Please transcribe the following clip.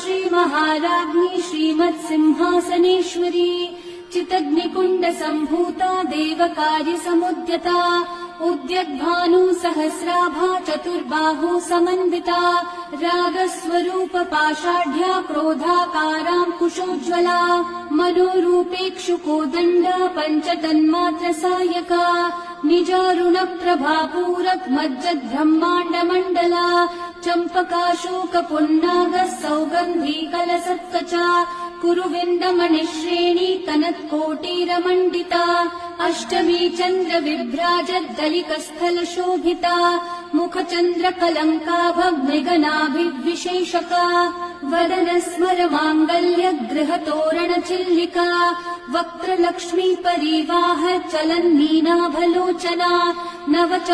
श्रीमहाराज्ञी श्रीमत्सिंहासनेश्वरी चितग्निकुण्डसम्भूता देवकार्यसमुद्यता उद्यद्भानु सहस्राभा चतुर्बाहु समन्विता रागस्वरूप पाषाढ्या क्रोधाकाराङ्कुशोज्ज्वला मनोरूपेक्षुकोदण्ड पञ्चतन्मात्र Sayaka निजारुणप्रभापूरक मज्जद्ब्रह्माण्डमण्डला चम्पकाशोकपुन्नाग सौगन्धी कलसत्कचा कुरुविन्दमणिश्रेणी कनत्कोटीरमण्डिता अष्टमी चन्द्रविभ्राजद्दलिकस्थलशोभिता मुखचन्द्रकलङ्काभमृगनाभिविशेषका वदनस्मरमाङ्गल्य गृहतोरणचिल्लिका वक्त्रलक्ष्मी परिवाह चलन्नीनाभलोचना नवचम्